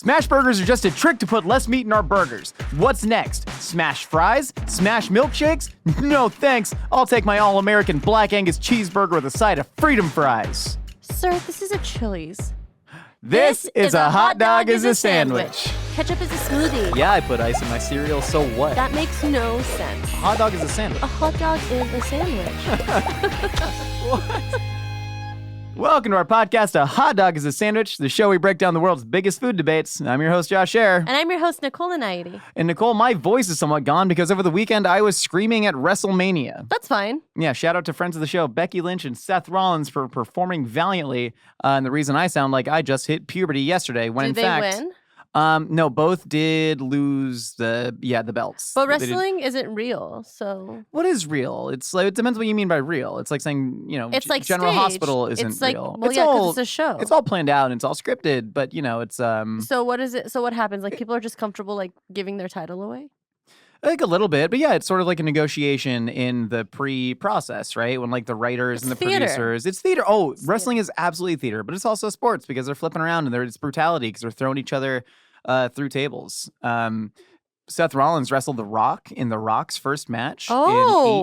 Smashburgers are just a trick to put less meat in our burgers. What's next? Smash fries? Smash milkshakes? No thanks. I'll take my all-American Black Angus cheeseburger with a side of freedom fries. Sir, this is a Chili's. This is a hot dog is a sandwich. Ketchup is a smoothie. Yeah, I put ice in my cereal, so what? That makes no sense. A hot dog is a sandwich. A hot dog is a sandwich. What? Welcome to our podcast, A Hot Dog is a Sandwich, the show we break down the world's biggest food debates. I'm your host, Josh Scher. And I'm your host, Nicole. And Nicole, my voice is somewhat gone because over the weekend I was screaming at Wrestlemania. That's fine. Yeah, shout out to friends of the show, Becky Lynch and Seth Rollins, for performing valiantly. And the reason I sound like I just hit puberty yesterday, when Did in fact... they win? No, both did lose the belts. But wrestling isn't real, so... What is real? It's like, it depends what you mean by real. It's like saying, it's like General stage. Hospital isn't it's like, real. Well, it's yeah, all, because it's a show. It's all planned out and it's all scripted, but it's So what is it? So what happens? Like people are just comfortable like giving their title away? Like a little bit, but yeah, it's sort of like a negotiation in the pre-process, right? When like the writers and the producers, it's theater. Oh, wrestling is absolutely theater, but it's also sports because they're flipping around and it's brutality because they're throwing each other through tables. Seth Rollins wrestled The Rock in The Rock's first match in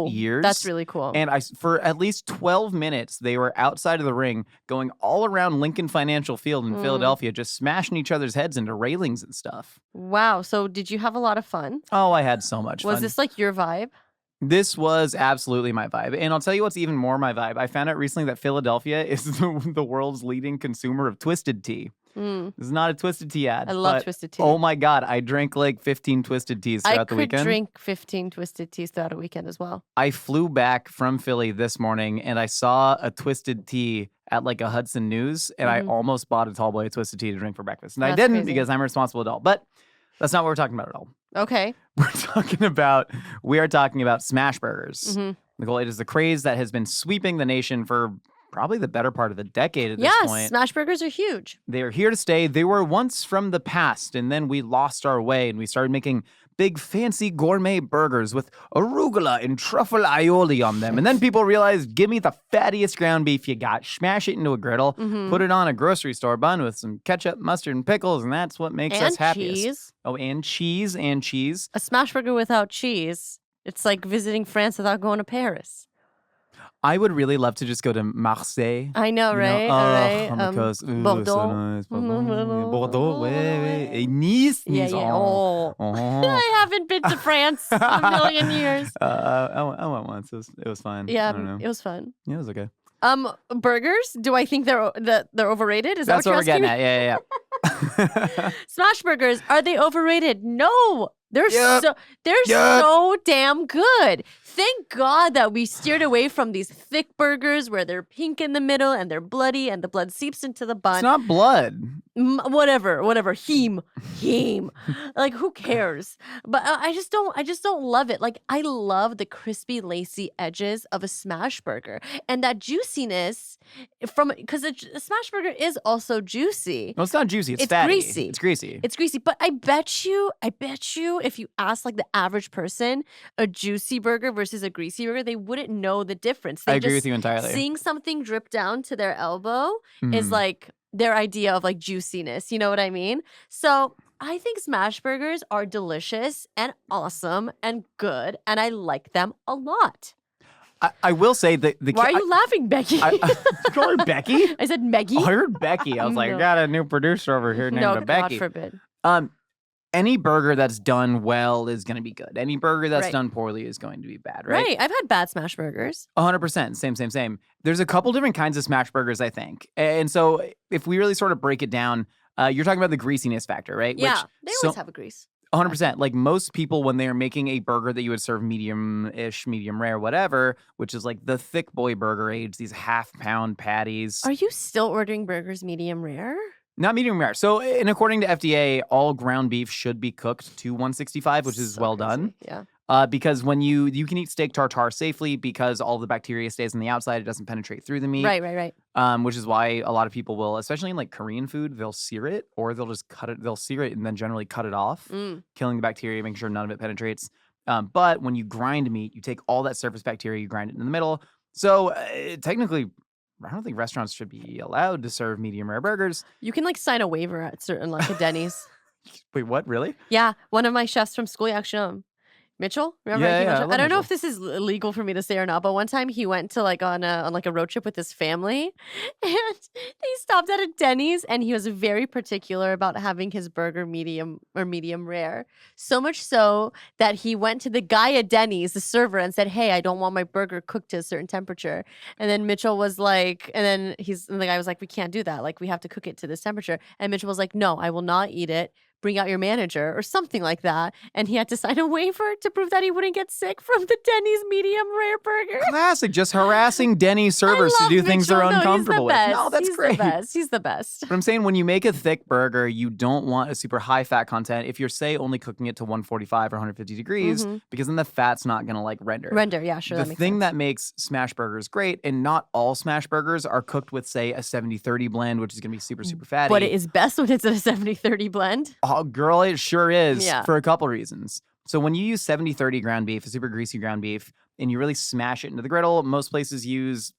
8 years. That's really cool. And for at least 12 minutes, they were outside of the ring, going all around Lincoln Financial Field in Philadelphia, just smashing each other's heads into railings and stuff. Wow. So did you have a lot of fun? Oh, I had so much fun. Was this like your vibe? This was absolutely my vibe. And I'll tell you what's even more my vibe. I found out recently that Philadelphia is the world's leading consumer of Twisted Tea. This is not a Twisted Tea ad. I love Twisted Tea. Oh my God, I drank like 15 Twisted Teas throughout the weekend. I could drink 15 Twisted Teas throughout a weekend as well. I flew back from Philly this morning and I saw a Twisted Tea at like a Hudson News and I almost bought a tall boy of Twisted Tea to drink for breakfast. And I didn't because I'm a responsible adult. But that's not what we're talking about at all. Okay. We are talking about Smashburgers. Nicole, it is the craze that has been sweeping the nation for probably the better part of a decade at this point. Yes, Smashburgers are huge. They are here to stay. They were once from the past, and then we lost our way, and we started making big, fancy gourmet burgers with arugula and truffle aioli on them. And then people realized, give me the fattiest ground beef you got, smash it into a griddle, put it on a grocery store bun with some ketchup, mustard, and pickles, and that's what makes us happiest. Cheese. Oh, and cheese. A Smashburger without cheese, it's like visiting France without going to Paris. I would really love to just go to Marseille. I know, right? Because Bordeaux. so nice. Bordeaux, ouais. Nice. Yeah. Oh. I haven't been to France in a million years. I went once. It was fun. Yeah, I don't know. it was fun. Yeah, it was okay. Burgers? Do I think they're overrated? Is That's that what we're getting at? Yeah. Smashburgers, are they overrated? No. They're so damn good. Thank God that we steered away from these thick burgers where they're pink in the middle and they're bloody and the blood seeps into the bun. It's not blood. Whatever. Heme. Like, who cares? But I just don't love it. Like, I love the crispy, lacy edges of a Smashburger and that juiciness because a Smashburger is also juicy. No, it's not juicy. It's fatty. Greasy. It's greasy. But I bet you, if you ask like the average person a juicy burger versus a greasy burger, they wouldn't know the difference. I agree with you entirely. Seeing something drip down to their elbow is like their idea of like juiciness. You know what I mean? So I think Smashburgers are delicious and awesome and good, and I like them a lot. I will say that Why are you laughing, Becky? Did you call her Becky? I said Meggie. Oh, I heard Becky. I was like, I got a new producer over here named Becky. God forbid. Any burger that's done well is going to be good. Any burger that's done poorly is going to be bad, right? Right. I've had bad Smashburgers. 100%. Same. There's a couple different kinds of Smashburgers, I think. And so if we really sort of break it down, you're talking about the greasiness factor, right? Yeah. They always have a grease. 100%. Like most people, when they are making a burger that you would serve medium-ish, medium rare, whatever, which is like the thick boy burger age, these half-pound patties. Are you still ordering burgers medium rare? Not medium rare. So, and according to FDA, all ground beef should be cooked to 165, which is well done. Yeah. Because when you can eat steak tartare safely because all the bacteria stays on the outside, it doesn't penetrate through the meat. Right. Which is why a lot of people will, especially in like Korean food, they'll sear it or they'll just cut it. They'll sear it and then generally cut it off, killing the bacteria, making sure none of it penetrates. But when you grind meat, you take all that surface bacteria, you grind it in the middle. So technically, I don't think restaurants should be allowed to serve medium rare burgers. You can like sign a waiver at certain like a Denny's. Wait, what? Really? Yeah, one of my chefs from school actually. Mitchell, remember? Yeah, I I love don't know Mitchell. if this is illegal for me to say or not, but one time he went to like on like a road trip with his family, and they stopped at a Denny's, and he was very particular about having his burger medium or medium rare. So much so that he went to the guy at Denny's, the server, and said, "Hey, I don't want my burger cooked to a certain temperature." And then Mitchell was like, and the guy was like, "We can't do that. Like, we have to cook it to this temperature." And Mitchell was like, "No, I will not eat it. Bring out your manager," or something like that. And he had to sign a waiver to prove that he wouldn't get sick from the Denny's medium rare burger. Classic, just harassing Denny's servers to do things they're uncomfortable with. No, that's great. He's the best. He's the best. But I'm saying when you make a thick burger, you don't want a super high fat content if you're, say, only cooking it to 145 or 150 degrees, because then the fat's not going to like render. Yeah, sure. The that makes thing sense. that makes smash burgers great, and not all smash burgers are cooked with, say, a 70-30 blend, which is going to be super, super fatty. But it is best when it's a 70-30 blend. Oh, girl, it sure is, Yeah. for a couple reasons. So when you use 70-30 ground beef, a super greasy ground beef, and you really smash it into the griddle, most places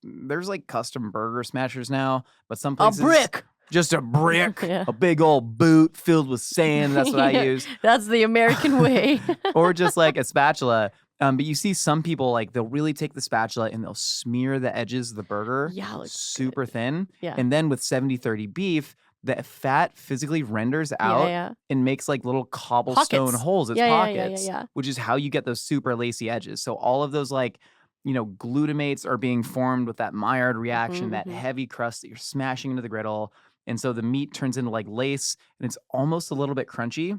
there's like custom burger smashers now, but some places— A brick. Just a brick, Yeah. a big old boot filled with sand. That's what Yeah, I use. That's the American way. Or just like a spatula. But you see some people, like, they'll really take the spatula and they'll smear the edges of the burger Yeah, it looks super thin. Yeah. And then with 70-30 beef, the fat physically renders out yeah. and makes like little cobblestone Pockets. holes as Yeah. pockets, which is how you get those super lacy edges. So all of those, like, glutamates are being formed with that Maillard reaction, that heavy crust that you're smashing into the griddle. And so the meat turns into like lace, and it's almost a little bit crunchy.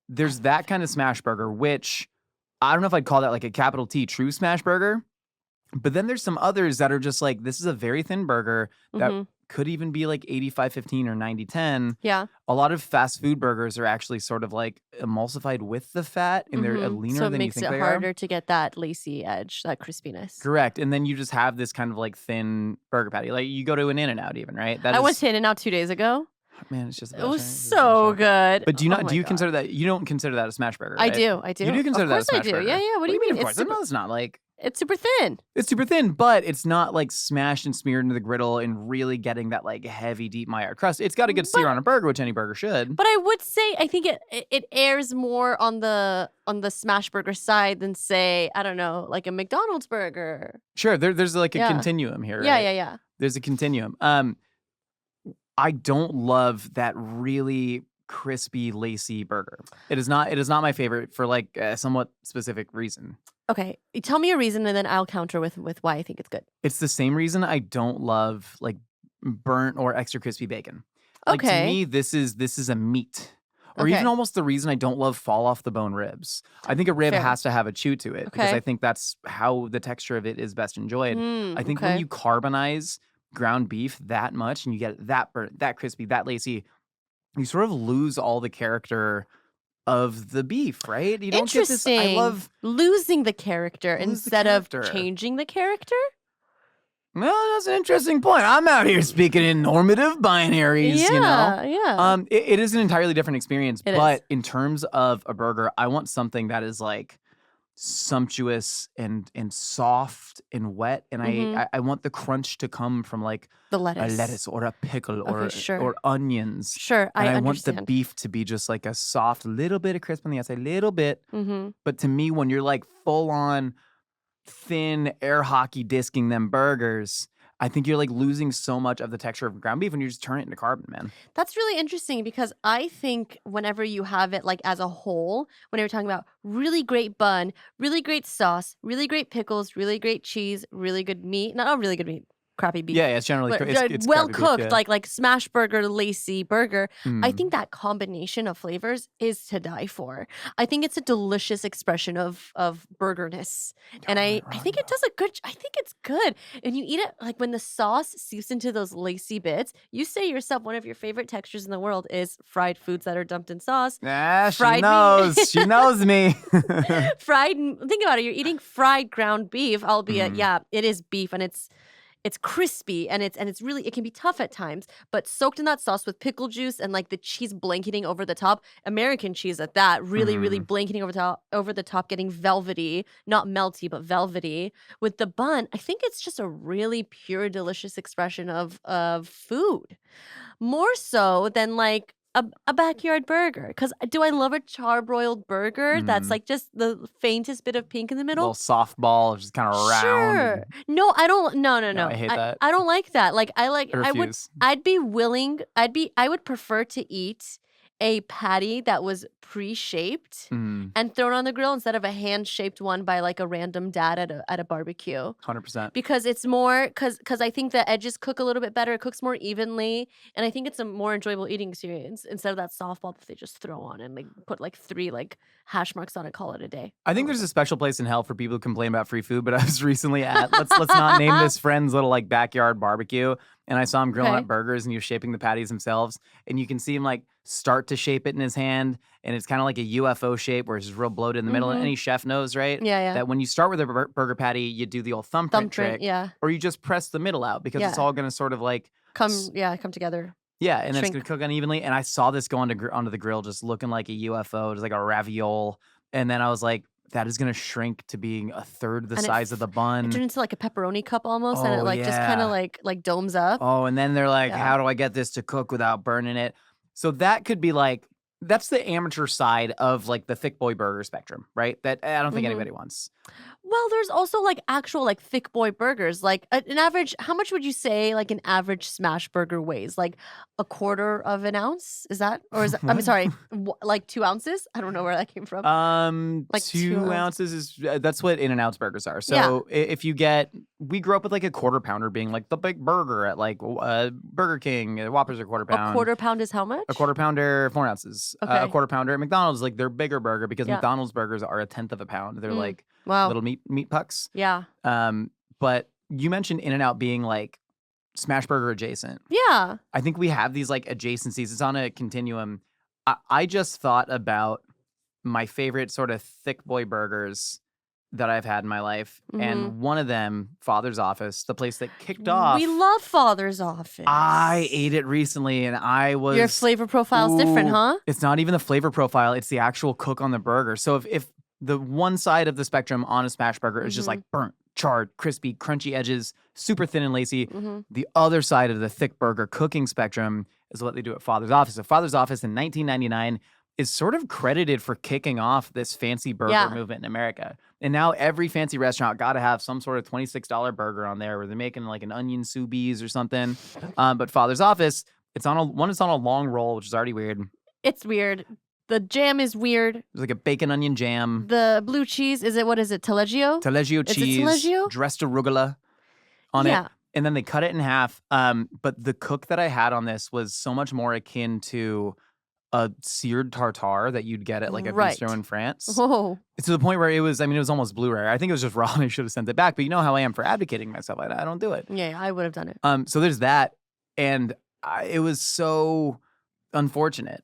There's that kind of smash burger, which I don't know if I'd call that like a capital T true smash burger. But then there's some others that are just like, this is a very thin burger that could even be like 85-15 or 90-10. Yeah. A lot of fast food burgers are actually sort of like emulsified with the fat, and they're leaner So it than you makes think it they harder to get that lacy edge, that crispiness. Correct. And then you just have this kind of like thin burger patty. Like you go to an In-N-Out even, right? I went to In-N-Out 2 days ago. Man, it's just It was so good. But do you Oh my do you God. consider that— you don't consider that a smash burger, I right? do. You do consider that a Of course smash I do. burger. Yeah. What do you mean? Of course. No, it's not like— It's super thin. it's super thin, but it's not like smashed and smeared into the griddle and really getting that like heavy, deep Maillard crust. It's got a good sear on a burger, which any burger should. But I would say I think it airs more on the smash burger side than, say, I don't know, like a McDonald's burger. Sure, there's like a Yeah. continuum here, right? Yeah. There's a continuum. I don't love that really crispy, lacy burger. It is not my favorite for like a somewhat specific reason. Okay, tell me a reason, and then I'll counter with why I think it's good. It's the same reason I don't love like burnt or extra crispy bacon. Like to Okay. me, this is a meat. Or Okay. even almost the reason I don't love fall off the bone ribs. I think a rib Fair. has to have a chew to it because Okay. I think that's how the texture of it is best enjoyed. I think okay. when you carbonize ground beef that much and you get that burnt, that crispy, that lacy, you sort of lose all the character of the beef, right? You don't get this— I Interesting. love— losing the character Lose the instead of character. changing the character. well, that's an interesting point. I'm out here speaking in normative binaries, you know? Yeah. It is an entirely different experience, It but is. in terms of a burger, I want something that is like sumptuous and soft and wet, and I want the crunch to come from like The a lettuce. lettuce or a pickle or sure. or onions. Sure, And I I want the understand. beef to be just like a soft little bit of crisp on the outside, little bit. Mm-hmm. But to me, when you're like full on thin air hockey disking them burgers, I think you're like losing so much of the texture of ground beef when you just turn it into carbon, man. That's really interesting because I think whenever you have it like as a whole, whenever you're talking about really great bun, really great sauce, really great pickles, really great cheese, really good meat, not really good meat, crappy beef. Yeah, it's generally But, it's well crappy beef, cooked, yeah. like smash burger, lacy burger. I Mm. think that combination of flavors is to die for. I think it's a delicious expression of burgerness, and I think it does a good. I think it's good, and you eat it like when the sauce seeps into those lacy bits. You say yourself one of your favorite textures in the world is fried foods that are dumped in sauce. She fried meat. knows. She knows me. Think about it. You're eating fried ground beef, albeit Mhm. yeah, it is beef, and it's it's crispy and it's really, it can be tough at times, but soaked in that sauce with pickle juice and like the cheese blanketing over the top, American cheese at that, really blanketing over the top, getting velvety, not melty, but velvety with the bun. I think it's just a really pure, delicious expression of food. More so than like a backyard burger. Because do I love a charbroiled burger that's like just the faintest bit of pink in the middle? Little softball, just kind of round. Sure. No, I don't. No. I hate that. I don't like that. Like I refuse. I would prefer to eat a patty that was pre-shaped and thrown on the grill instead of a hand-shaped one by like a random dad at a barbecue. 100%. Because it's more because I think the edges cook a little bit better. It cooks more evenly, and I think it's a more enjoyable eating experience instead of that softball that they just throw on and like put like 3 like hash marks on it, call it a day. I think there's a special place in hell for people who complain about free food, but I was recently at let's not name this friend's little like backyard barbecue, and I saw him grilling up burgers and he was shaping the patties himself, and you can see him like start to shape it in his hand, and it's kind of like a UFO shape where it's just real bloated in the middle. And any chef knows, right? Yeah. That when you start with a burger patty, you do the old thumbprint trick, or you just press the middle out because it's all going to sort of like come together. Yeah, and then it's going to cook unevenly. And I saw this go onto the grill just looking like a UFO, just like a raviole. And then I was like, that is going to shrink to being a third the size of the bun. It turned into like a pepperoni cup almost, and it like just kind of like domes up. Oh, and then they're like, how do I get this to cook without burning it? So that could be like, that's the amateur side of like the thick boy burger spectrum, right? That I don't think anybody wants. Well, there's also like actual like thick boy burgers. Like an average, how much would you say like an average smash burger weighs? Like a quarter of an ounce? Is that, or is that, I'm sorry, like 2 ounces? I don't know where that came from. Like 2 ounces is, that's what In-N-Out's burgers are. So if you get, we grew up with like a quarter pounder being like the big burger at like Burger King. Whoppers are quarter pound. A quarter pound is how much? A quarter pounder, 4 ounces. Okay. A quarter pounder at McDonald's, like their bigger burger because McDonald's burgers are a tenth of a pound. They're like little meat pucks. Yeah. But you mentioned In-N-Out being like Smashburger adjacent. Yeah. I think we have these like adjacencies. It's on a continuum. I just thought about my favorite sort of thick boy burgers that I've had in my life. And one of them, Father's Office, the place that kicked off. We love Father's Office. I ate it recently and I was... Your flavor profile's different, huh? It's not even the flavor profile. It's the actual cook on the burger. So if the one side of the spectrum on a Smashburger is just like burnt, charred, crispy, crunchy edges, super thin and lacy, the other side of the thick burger cooking spectrum is what they do at Father's Office. So Father's Office in 1999 is sort of credited for kicking off this fancy burger movement in America. And now every fancy restaurant got to have some sort of $26 burger on there where they're making like an onion sous vide or something. But Father's Office, it's on a long roll, which is already weird. It's weird. The jam is weird. There's like a bacon onion jam. The blue cheese, what is it, Taleggio? Taleggio cheese. Taleggio? Dressed arugula on it. And then they cut it in half. But the cook that I had on this was so much more akin to a seared tartare that you'd get at like a bistro in France. Oh. To the point where it was almost Blu-ray. I think it was just raw and I should have sent it back. But you know how I am for advocating myself. I don't do it. Yeah, I would have done it. So there's that. And it was so unfortunate,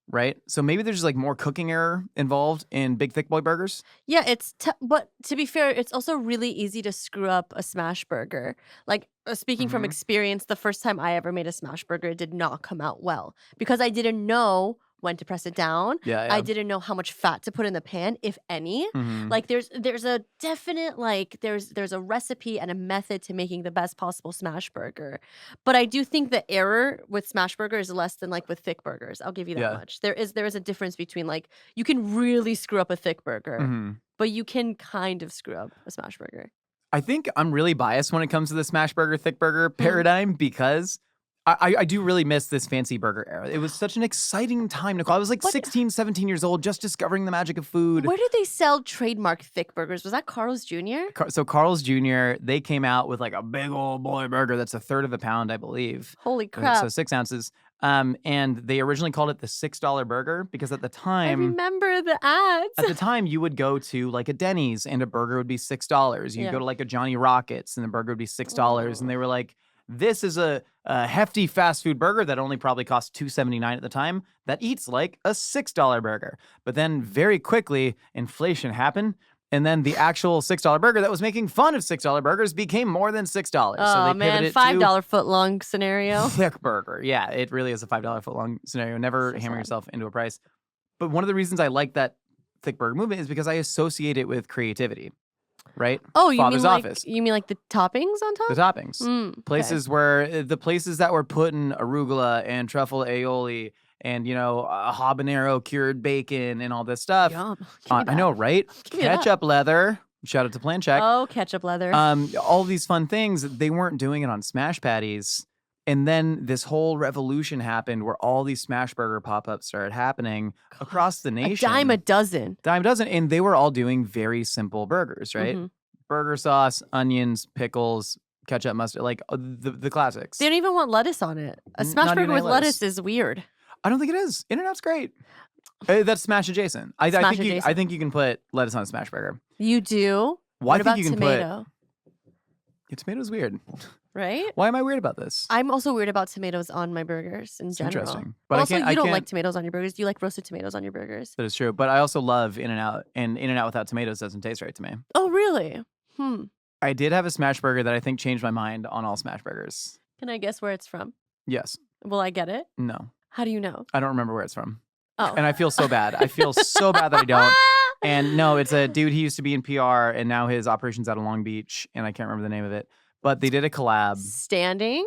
right? So maybe there's just like more cooking error involved in big thick boy burgers. Yeah, but to be fair, it's also really easy to screw up a smash burger. Like speaking from experience, the first time I ever made a smash burger, it did not come out well because I didn't know when to press it down. I didn't know how much fat to put in the pan, if any. Like there's a definite like there's a recipe and a method to making the best possible smash burger. But I do think the error with smash burger is less than like with thick burgers. I'll give you that much. There is a difference between like you can really screw up a thick burger, but you can kind of screw up a smash burger. I think I'm really biased when it comes to the smash burger, thick burger paradigm because I do really miss this fancy burger era. It was such an exciting time, Nicole. I was like 16, 17 years old, just discovering the magic of food. Where did they sell trademark thick burgers? Was that Carl's Jr.? So Carl's Jr., they came out with like a big old boy burger that's a third of a pound, I believe. Holy crap. So 6 ounces. And they originally called it the $6 burger because at the time... I remember the ads. At the time, you would go to like a Denny's and a burger would be $6. You'd go to like a Johnny Rockets and the burger would be $6. And they were like, this is a hefty fast food burger that only probably cost $2.79 at the time that eats like a $6 burger. But then very quickly, inflation happened And then the actual $6 burger that was making fun of $6 burgers became more than $6. Oh, so they man. pivoted $5 foot long scenario. to thick burger. Yeah, it really is a $5 foot long scenario. Never So hammer sad. yourself into a price. But one of the reasons I like that thick burger movement is because I associate it with creativity, right? Oh, Father's Office. You mean like the toppings on top? The toppings. Okay. Places where the places that were putting arugula and truffle aioli and, habanero cured bacon and all this stuff. Yum. I know, right? Give me that. Ketchup leather. Shout out to Plan Check. Oh, ketchup leather. All these fun things, they weren't doing it on smash patties. And then this whole revolution happened where all these Smashburger pop-ups started happening across the nation. A dime a dozen. Dime a dozen. And they were all doing very simple burgers, right? Mhm. Burger sauce, onions, pickles, ketchup, mustard, like the classics. They don't even want lettuce on it. A Not smash even burger with any lettuce lettuce. is weird. I don't think it is. In-N-Out's great. That's smash adjacent. I think you can put lettuce on a smash burger. You do? Well, What I about think you can tomato? Yeah, tomato's weird. Right? Why am I weird about this? I'm also weird about tomatoes on my burgers in It's general. interesting. But But also, I you don't can't. like tomatoes on your burgers. You like roasted tomatoes on your burgers. That is true. But I also love In-N-Out, and In-N-Out without tomatoes doesn't taste right to me. Oh, really? I did have a smash burger that I think changed my mind on all smash burgers. Can I guess where it's from? Yes. Will I get it? No. How do you know? I don't remember where it's from. Oh. And I feel so bad. I feel so bad that I don't. And no, it's a dude. He used to be in PR, and now his operation's out of Long Beach, and I can't remember the name of it. But they did a collab. Standings?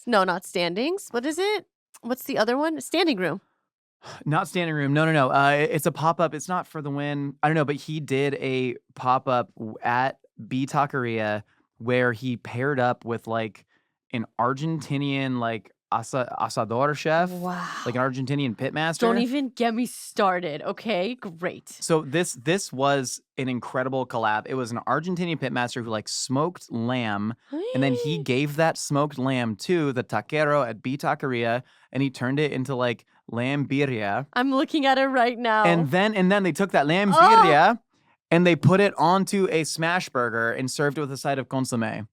No, not standings. What is it? What's the other one? Standing room. Not standing room. No. It's a pop-up. It's not for the win. I don't know, but he did a pop-up at B Taqueria where he paired up with like an Argentinian like asador chef, Wow. like an Argentinian pitmaster. Don't even get me started. Okay, great. So this was an incredible collab. It was an Argentinian pitmaster who like smoked lamb, and then he gave that smoked lamb to the taquero at B Taqueria, and he turned it into like lamb birria. I'm looking at it right now. And then they took that lamb Oh! birria and they put it onto a smash burger and served it with a side of consommé.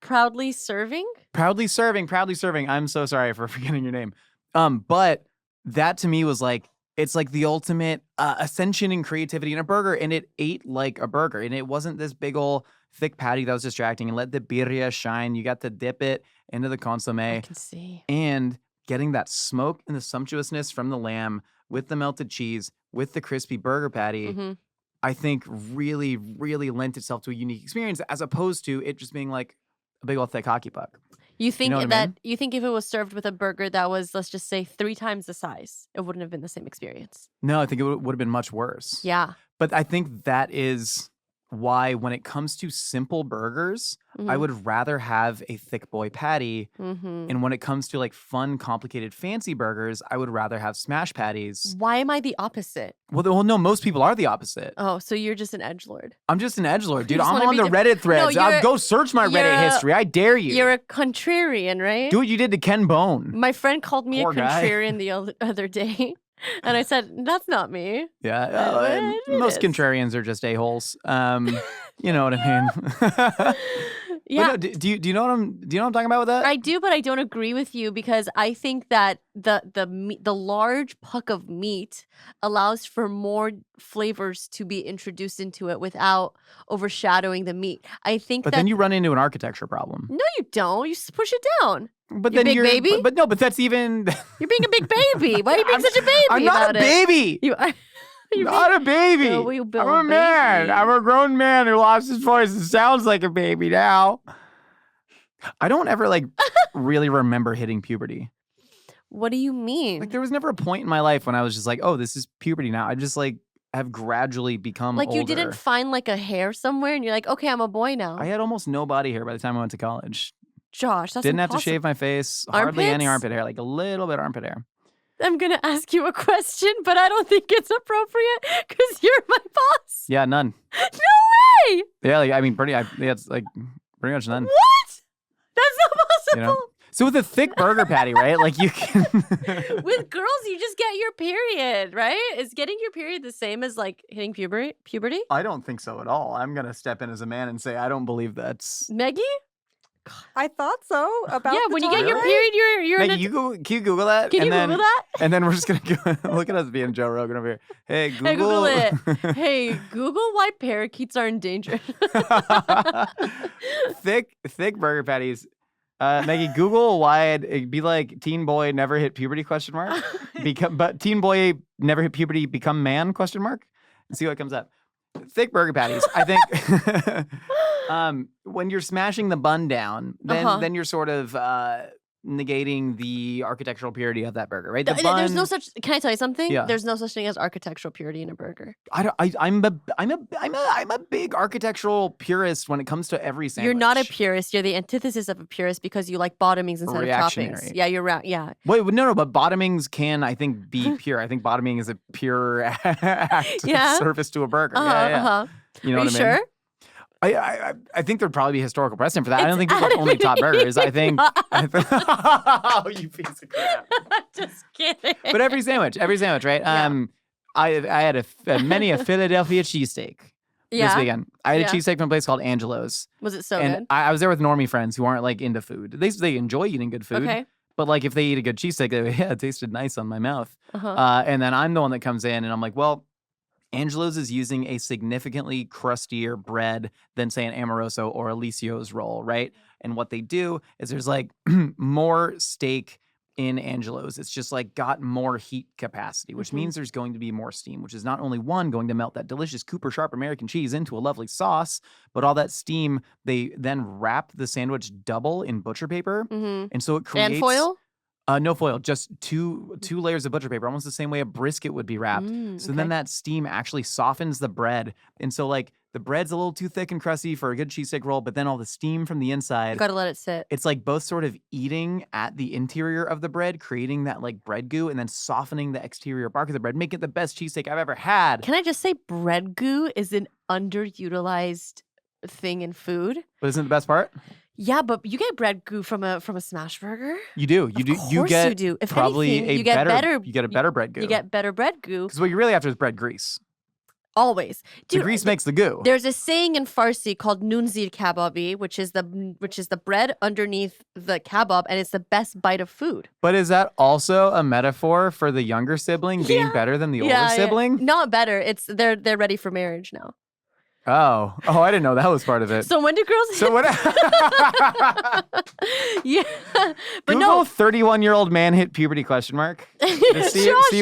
Proudly serving? Proudly serving. I'm so sorry for forgetting your name. But that to me was like, it's like the ultimate ascension in creativity in a burger, and it ate like a burger, and it wasn't this big ol' thick patty that was distracting, and let the birria shine. You got to dip it into the consommé. I can see. And getting that smoke and the sumptuousness from the lamb with the melted cheese, with the crispy burger patty, Mhm. I think really, really lent itself to a unique experience as opposed to it just being like a big old thick hockey puck. You think know what I that mean? you think if it was served with a burger that was, let's just say, 3 times the size, it wouldn't have been the same experience. No, I think it would have been much worse. Yeah. But I think that is why when it comes to simple burgers, I Mhm. would rather have a thick boy patty. Mhm. And when it comes to like fun, complicated, fancy burgers, I would rather have smash patties. Why am I the opposite? Well, no, most people are the opposite. Oh, so you're just an edgelord. I'm just an edgelord, dude. just I'm wanna on be the the- Reddit threads. you're a- Go search my you're Reddit a- history. I dare you. You're a contrarian, right? Do what you did to Ken Bone. My friend called me Poor a guy. contrarian the other day, and I said, "That's not me." Yeah, it most is. contrarians are just a-holes. You know what I mean? Yeah. But no, do you know what I'm talking about with that? I do, but I don't agree with you because I think that the large puck of meat allows for more flavors to be introduced into it without overshadowing the meat. I think But that then you run into an architecture problem. no, you don't. You just push it down. But You then big you're baby? But that's even You're being a big baby. Why are you being such a baby? I'm not about a baby. It? You are. You're Not a baby. Oh, you I'm Bill a man. baby. I'm a grown man who lost his voice and sounds like a baby now. I don't ever like really remember hitting puberty. What do you mean? Like there was never a point in my life when I was just like, oh, this is puberty now. I just like have gradually become Like you older. didn't find like a hair somewhere and you're like, okay, I'm a boy now. I had almost no body hair by the time I went to college. Josh, that's Didn't have to impossible. shave my face. Hardly any Armpits? armpit hair. Like a little bit of armpit hair. I'm gonna ask you a question, but I don't think it's appropriate because you're my boss. Yeah, none. No way! Yeah, like I mean, it's like pretty much none. What? That's not You possible. know? So with a thick burger patty, right? Like you can. With girls, you just get your period, right? Is getting your period the same as like hitting puberty? I don't think so at all. I'm gonna step in as a man and say I don't believe that's. Maggie? I thought so. About Yeah, the when you get your time. period, you're in Maggie, a... can you Google that? Can you then, Google that? And then we're just going to go look at us being Joe Rogan over here. Hey, Google. Hey, Google it. Hey, Google why parakeets are endangered. thick burger patties. Maggie, Google why it'd be like teen boy never hit puberty ? But teen boy never hit puberty become man ? And see what comes up. Thick burger patties. I think when you're smashing the bun down, then you're sort of negating the architectural purity of that burger, right? The bun, There's no such. Can I tell you something? Yeah. There's no such thing as architectural purity in a burger. I'm a big architectural purist when it comes to every sandwich. You're not a purist. You're the antithesis of a purist because you like bottomings instead of toppings. Yeah, you're right. Yeah. Wait, no, but bottomings can, I think, be pure. I think bottoming is a pure act of service to a burger. You know what I mean? Sure? I think there'd probably be historical precedent for that. I don't think people only top burgers. I think oh, you piece of crap. Just kidding. But every sandwich, right? Yeah. I had many a Philadelphia cheesesteak this weekend. I had a cheesesteak from a place called Angelo's. Was it so and good? I was there with normie friends who aren't like into food. They enjoy eating good food. Okay. But like if they eat a good cheesesteak, they go, yeah, it tasted nice on my mouth. And then I'm the one that comes in and I'm like, well, Angelo's is using a significantly crustier bread than, say, an Amoroso or Alicios roll, right? And what they do is there's like more steak in Angelo's. It's just like got more heat capacity, which means there's going to be more steam, which is not only going to melt that delicious Cooper Sharp American cheese into a lovely sauce, but all that steam, they then wrap the sandwich double in butcher paper. And so it creates... And foil? No foil, just two layers of butcher paper, almost the same way a brisket would be wrapped. So then that steam actually softens the bread. And so like the bread's a little too thick and crusty for a good cheesesteak roll, but then all the steam from the inside. You gotta let it sit. It's like both sort of eating at the interior of the bread, creating that like bread goo, and then softening the exterior bark of the bread, making it the best cheesesteak I've ever had. Can I just say bread goo is an underutilized thing in food? But isn't it the best part? Yeah, but you get bread goo from a Smashburger. You do. Of course you do. If probably anything, you get a better bread goo. You get better bread goo. Because what you're really after is bread grease. Always. Dude, the grease makes the goo. There's a saying in Farsi called nunzir kababi, which is the bread underneath the kebab, and it's the best bite of food. But is that also a metaphor for the younger sibling being better than the older sibling? Not better. It's they're ready for marriage now. Oh, I didn't know that was part of it. So when do girls? So what? Yeah, but Google no. 31-year-old man hit puberty ? See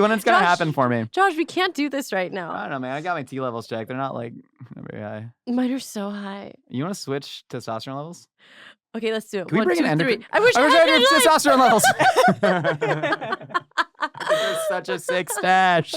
when it's gonna happen for me. Josh, we can't do this right now. I don't know, man. I got my T levels checked. They're not like very high. Mine are so high. You want to switch testosterone levels? Okay, let's do it. Can we bring an endocrine? I wish I had testosterone levels. There's such a sick stash.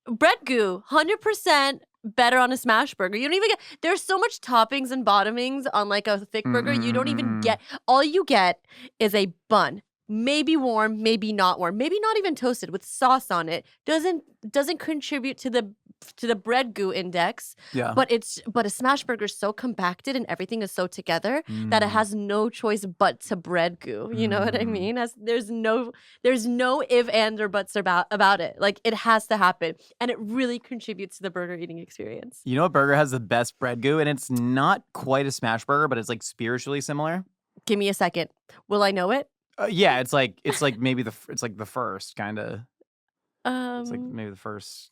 Bread goo, 100% better on a Smashburger. You don't even get, there's so much toppings and bottomings on like a thick burger. You don't even get, all you get is a bun. Maybe warm, maybe not warm, maybe not even toasted with sauce on it. Doesn't contribute to the bread goo index. Yeah. But a Smashburger is so compacted and everything is so together that it has no choice but to bread goo. You know what I mean? There's no if, and, or buts about it. Like it has to happen. And it really contributes to the burger eating experience. You know what burger has the best bread goo? And it's not quite a Smashburger, but it's like spiritually similar. Give me a second. Will I know it? Yeah, it's like maybe the first kind of. It's like maybe the first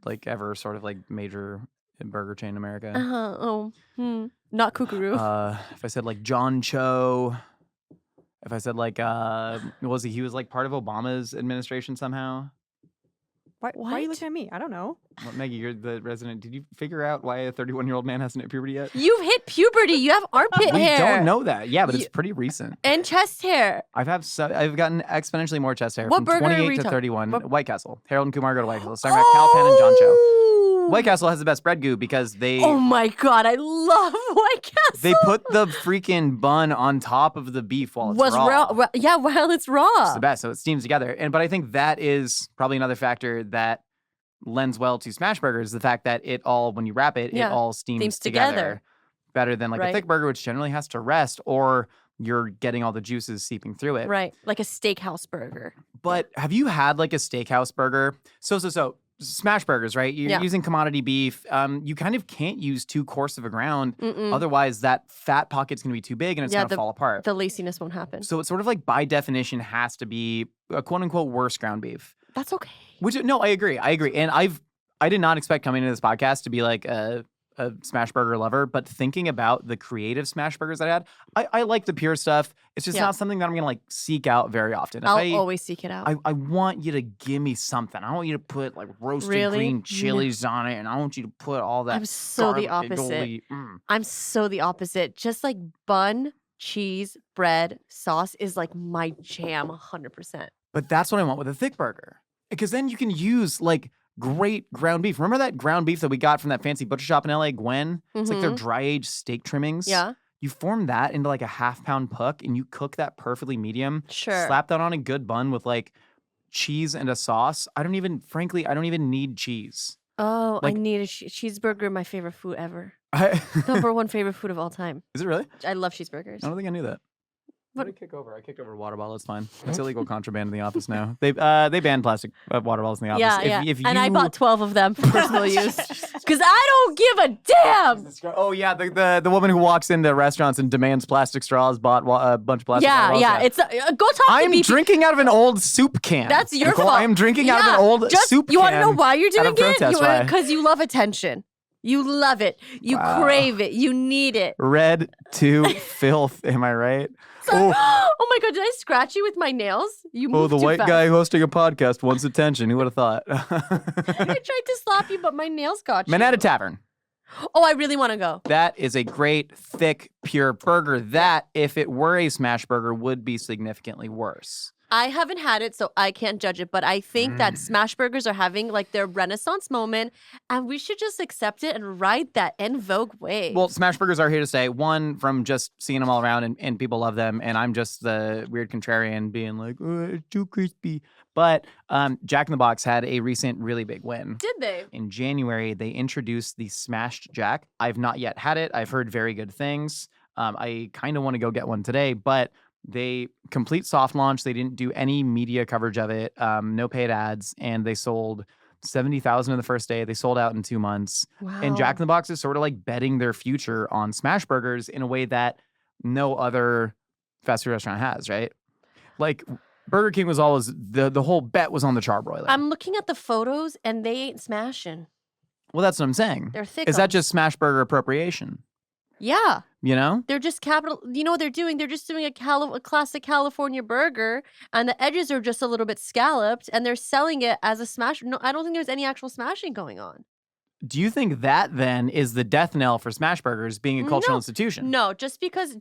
like ever sort of like major burger chain in America. Not Kookaroo. If I said like John Cho, if I said like was he was like part of Obama's administration somehow? Why are you looking at me? I don't know. Well, Maggie, you're the resident. Did you figure out why a 31-year-old man hasn't hit puberty yet? You've hit puberty. You have armpit hair. We don't know that. Yeah, but it's pretty recent. And chest hair. I've gotten exponentially more chest hair What from burger are 28 we to talking- 31. what- White Castle. Harold and Kumar go to White Castle. It's talking about Cal Penn and John Cho. White Castle has the best bread goo because they... Oh my God, I love White Castle. They put the freaking bun on top of the beef while it's raw. Yeah, while it's raw. It's the best, so it steams together. But I think that is probably another factor that lends well to Smashburgers, the fact that it all, when you wrap it, it all steams together. Better than like a thick burger, which generally has to rest, or you're getting all the juices seeping through it. Right, like a steakhouse burger. But have you had like a steakhouse burger? So Smashburgers, right? You're using commodity beef. You kind of can't use too coarse of a ground. Otherwise, that fat pocket's going to be too big and it's going to fall apart. The laciness won't happen. So it's sort of like by definition has to be a quote unquote worse ground beef. That's okay. No, I agree. And I did not expect coming into this podcast to be like a Smashburger lover, but thinking about the creative Smashburgers I had, I like the pure stuff. It's just not something that I'm going to like seek out very often. I'll always seek it out. I want you to give me something. I don't want you to put like roasted green chilies on it, and I want you to put all that. I'm so the opposite. I'm so the opposite. Just like bun, cheese, bread, sauce is like my jam 100%. But that's what I want with a thick burger. Because then you can use like great ground beef. Remember that ground beef that we got from that fancy butcher shop in LA, Gwen? It's like their dry aged steak trimmings. Yeah. You form that into like a half-pound puck and you cook that perfectly medium. Sure. Slap that on a good bun with like cheese and a sauce. Frankly, I don't even need cheese. Oh, like, I need a cheeseburger, my favorite food ever. Number one favorite food of all time. Is it really? I love cheeseburgers. I don't think I knew that. What did I kick over? I kicked over a water bottle. It's fine. It's illegal contraband in the office now. They banned plastic water bottles in the office. Yeah, and I bought 12 of them for personal use because I don't give a damn. Oh yeah, the woman who walks into restaurants and demands plastic straws bought a bunch of plastic. Yeah. It's go talk. I'm drinking out of an old soup can. That's your Nicole, fault. I'm drinking out of an old soup can. You want to know why you're doing it? Why? Because you love attention. You love it. You crave it. You need it. Red to filth. Am I right? Oh my God, did I scratch you with my nails? You moved the too white fast. guy hosting a podcast wants attention. Who would have thought? I tried to slap you, but my nails got you. Manhattan Tavern. Oh, I really want to go. That is a great, thick, pure burger that, if it were a Smashburger, would be significantly worse. I haven't had it, so I can't judge it, but I think that Smashburgers are having like their renaissance moment, and we should just accept it and ride that en vogue wave. Well, Smashburgers are here to stay. One, from just seeing them all around, and people love them, and I'm just the weird contrarian being like, oh, it's too crispy. But Jack in the Box had a recent really big win. Did they? In January, they introduced the Smashed Jack. I've not yet had it. I've heard very good things. I kind of want to go get one today, but they complete soft launch. They didn't do any media coverage of it, no paid ads, and they sold 70,000 in the first day. They sold out in 2 months. Wow. And Jack in the Box is sort of like betting their future on Smashburgers in a way that no other fast food restaurant has, right? Like Burger King was always, the whole bet was on the charbroiler. I'm looking at the photos and they ain't smashing. Well, that's what I'm saying. They're thick. Is that just Smashburger appropriation? Yeah. You know? They're just you know what they're doing? They're just doing a classic California burger, and the edges are just a little bit scalloped, and they're selling it as a smash. No, I don't think there's any actual smashing going on. Do you think that then is the death knell for Smashburgers being a cultural institution? No, just because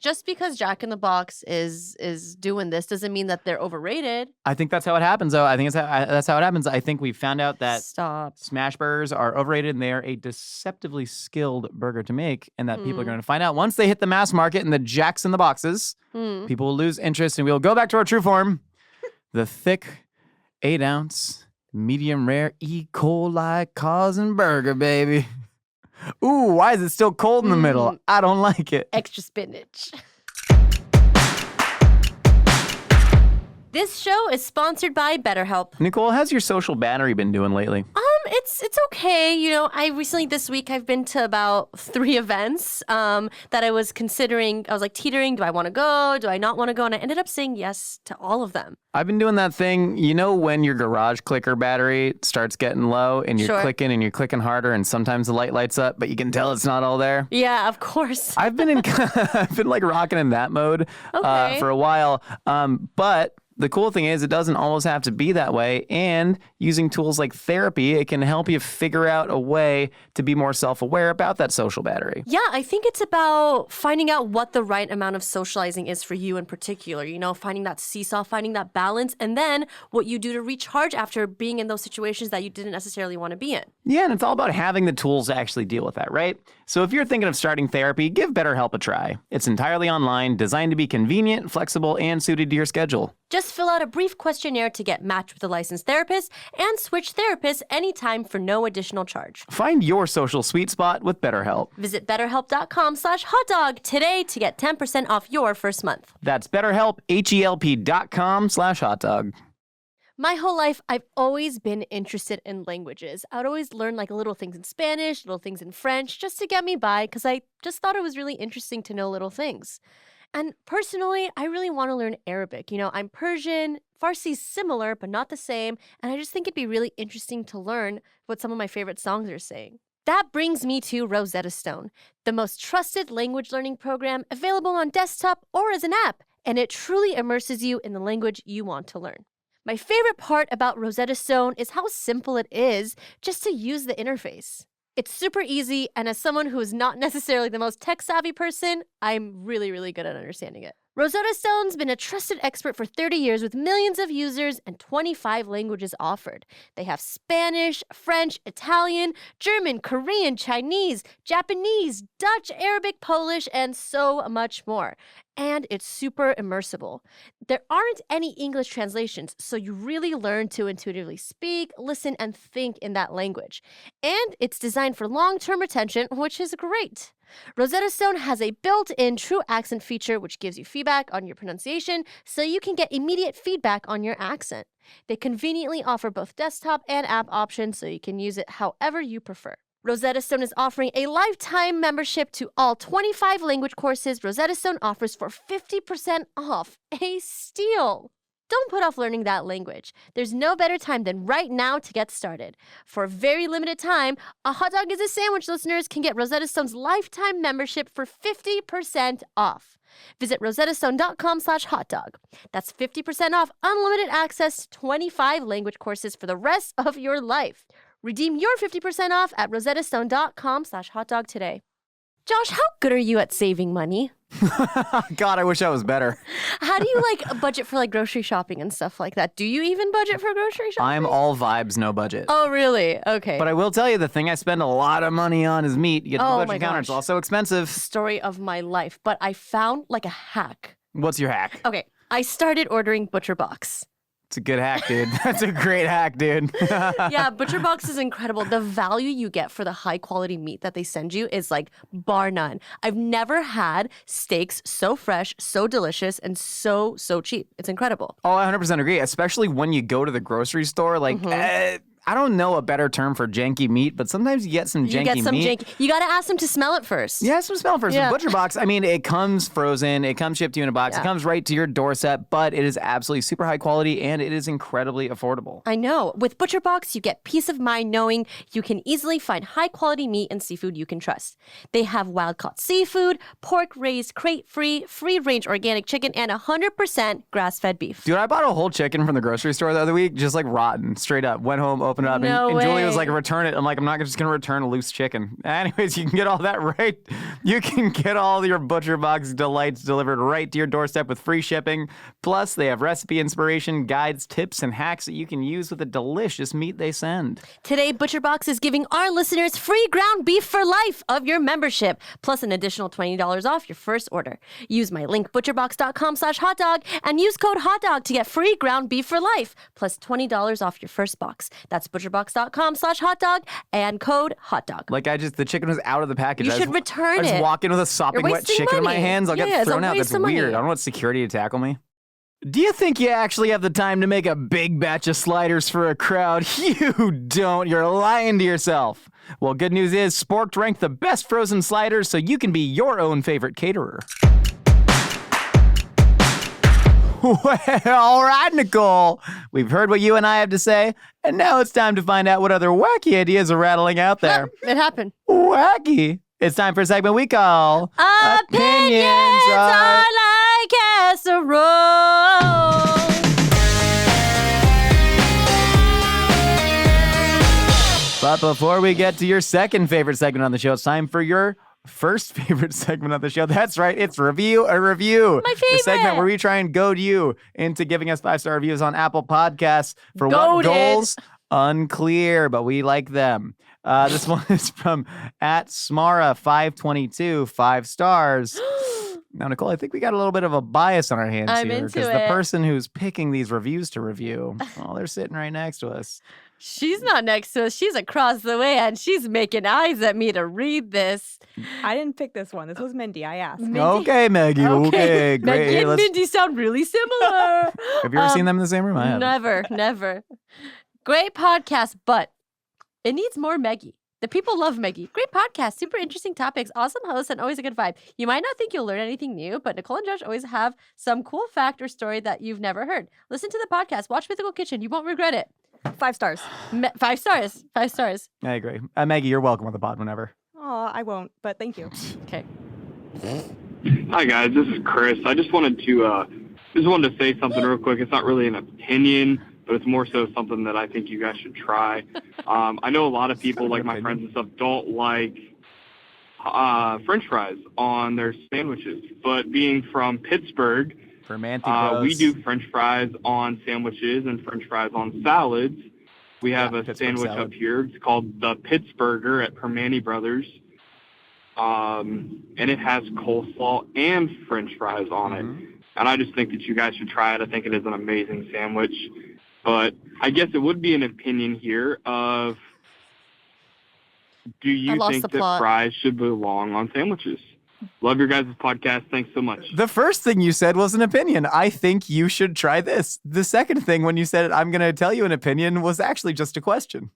Jack in the Box is doing this doesn't mean that they're overrated. I think that's how it happens, though. I think that's how it happens. I think we found out that Stop. Smashburgers are overrated and they are a deceptively skilled burger to make, and that people are going to find out once they hit the mass market and the Jacks in the Boxes, people will lose interest and we'll go back to our true form, the thick 8-ounce medium rare E. coli causing burger, baby. Ooh, why is it still cold in the middle? I don't like it. Extra spinach. This show is sponsored by BetterHelp. Nicole, how's your social battery been doing lately? It's okay. You know, this week I've been to about 3 events that I was considering. I was like teetering. Do I want to go? Do I not want to go? And I ended up saying yes to all of them. I've been doing that thing, you know, when your garage clicker battery starts getting low and you're clicking and you're clicking harder and sometimes the light lights up, but you can tell it's not all there. Yeah, of course. I've been like rocking in that mode for a while. But the cool thing is it doesn't always have to be that way. And using tools like therapy, it can help you figure out a way to be more self-aware about that social battery. Yeah, I think it's about finding out what the right amount of socializing is for you in particular. You know, finding that seesaw, finding that balance, and then what you do to recharge after being in those situations that you didn't necessarily want to be in. Yeah, and it's all about having the tools to actually deal with that, right? So if you're thinking of starting therapy, give BetterHelp a try. It's entirely online, designed to be convenient, flexible, and suited to your schedule. Just fill out a brief questionnaire to get matched with a licensed therapist and switch therapists anytime for no additional charge. Find your social sweet spot with BetterHelp. Visit BetterHelp.com/hotdog today to get 10% off your first month. That's BetterHelp, HELP.com/hotdog. My whole life, I've always been interested in languages. I would always learn like little things in Spanish, little things in French, just to get me by, because I just thought it was really interesting to know little things. And personally, I really want to learn Arabic. You know, I'm Persian, Farsi's similar, but not the same. And I just think it'd be really interesting to learn what some of my favorite songs are saying. That brings me to Rosetta Stone, the most trusted language learning program available on desktop or as an app, and it truly immerses you in the language you want to learn. My favorite part about Rosetta Stone is how simple it is just to use the interface. It's super easy, and as someone who is not necessarily the most tech-savvy person, I'm really, really good at understanding it. Rosetta Stone's been a trusted expert for 30 years with millions of users and 25 languages offered. They have Spanish, French, Italian, German, Korean, Chinese, Japanese, Dutch, Arabic, Polish, and so much more. And it's super immersive. There aren't any English translations, so you really learn to intuitively speak, listen, and think in that language. And it's designed for long-term retention, which is great. Rosetta Stone has a built-in true accent feature which gives you feedback on your pronunciation so you can get immediate feedback on your accent. They conveniently offer both desktop and app options so you can use it however you prefer. Rosetta Stone is offering a lifetime membership to all 25 language courses Rosetta Stone offers for 50% off. A steal! Don't put off learning that language. There's no better time than right now to get started. For a very limited time, A Hot Dog is a Sandwich listeners can get Rosetta Stone's lifetime membership for 50% off. Visit rosettastone.com/hotdog. That's 50% off unlimited access to 25 language courses for the rest of your life. Redeem your 50% off at rosettastone.com/hotdog today. Josh, how good are you at saving money? God, I wish I was better. How do you budget for grocery shopping and stuff like that? Do you even budget for grocery shopping? I'm all vibes, no budget. Oh, really? Okay. But I will tell you, the thing I spend a lot of money on is meat. You get the butcher counter. It's also expensive. Story of my life. But I found a hack. What's your hack? Okay. I started ordering ButcherBox. It's a good hack, dude. That's a great hack, dude. Yeah, ButcherBox is incredible. The value you get for the high quality meat that they send you is bar none. I've never had steaks so fresh, so delicious, and so cheap. It's incredible. Oh, I 100% agree. Especially when you go to the grocery store. I don't know a better term for janky meat, but sometimes you get some janky meat. You got to ask them to smell it first. Yeah, smell it first. Yeah. With ButcherBox, I mean, it comes frozen. It comes shipped to you in a box. Yeah. It comes right to your doorstep, but it is absolutely super high quality, and it is incredibly affordable. I know. With ButcherBox, you get peace of mind knowing you can easily find high-quality meat and seafood you can trust. They have wild-caught seafood, pork-raised, crate-free, free-range organic chicken, and 100% grass-fed beef. Dude, I bought a whole chicken from the grocery store the other week, just rotten, straight up. Went home, opened it up, No and Julie was way. return it. I'm I'm not just going to return a loose chicken. Anyways, you can get all that right. You can get all your ButcherBox delights delivered right to your doorstep with free shipping. Plus, they have recipe inspiration, guides, tips, and hacks that you can use with the delicious meat they send. Today, ButcherBox is giving our listeners free ground beef for life of your membership, plus an additional $20 off your first order. Use my link, butcherbox.com/hotdog, and use code HOTDOG to get free ground beef for life, plus $20 off your first box. That's butcherbox.com/hotdog and code HOTDOG. The chicken was out of the package. You should return I just it. walk in with a sopping You're wet wasting chicken in my money. hands. I'll Yeah, get it's a thrown out. That's waste of weird. money. I don't want security to tackle me. Do you think you actually have the time to make a big batch of sliders for a crowd? You don't. You're lying to yourself. Well, good news is Sporked ranked the best frozen sliders so you can be your own favorite caterer. Well, all right, Nicole. We've heard what you and I have to say, and now it's time to find out what other wacky ideas are rattling out there. It happened. Wacky. It's time for a segment we call Opinions are like casseroles. But before we get to your second favorite segment on the show, it's time for your first favorite segment on the show. That's right. It's Review a Review. My favorite. The segment where we try and goad you into giving us 5-star reviews on Apple Podcasts. For what Goated. goals? Unclear, but we like them. This one is from @Smara522, 5 stars. Now, Nicole, I think we got a little bit of a bias on our hands I'm here into because the it. person who's picking these reviews to review, well, they're sitting right next to us. She's not next to us. She's across the way, and she's making eyes at me to read this. I didn't pick this one. This was Mindy. I asked. Mindy? Okay, Maggie. Okay, great. Maggie and Mindy sound really similar. Have you ever seen them in the same room? I have. Never. Great podcast, but it needs more Maggie. The people love Maggie. Great podcast, super interesting topics, awesome host, and always a good vibe. You might not think you'll learn anything new, but Nicole and Josh always have some cool fact or story that you've never heard. Listen to the podcast. Watch Mythical Kitchen. You won't regret it. 5 stars. 5 stars. 5 stars. I agree. Maggie, you're welcome on the pod whenever. Oh, I won't, but thank you. Okay. Hi guys, this is Chris. I just wanted to say something real quick. It's not really an opinion, but it's more so something that I think you guys should try. I know a lot of people, like my friends and stuff, don't like French fries on their sandwiches. But being from Pittsburgh, we do French fries on sandwiches and French fries on salads. We have a sandwich up here. It's called the Pittsburgher at Permane Brothers. And it has coleslaw and French fries on it. And I just think that you guys should try it. I think it is an amazing sandwich. But I guess it would be an opinion here of, do you think that fries should belong on sandwiches? Love your guys' podcast. Thanks so much. The first thing you said was an opinion. I think you should try this. The second thing when you said, I'm going to tell you an opinion, was actually just a question,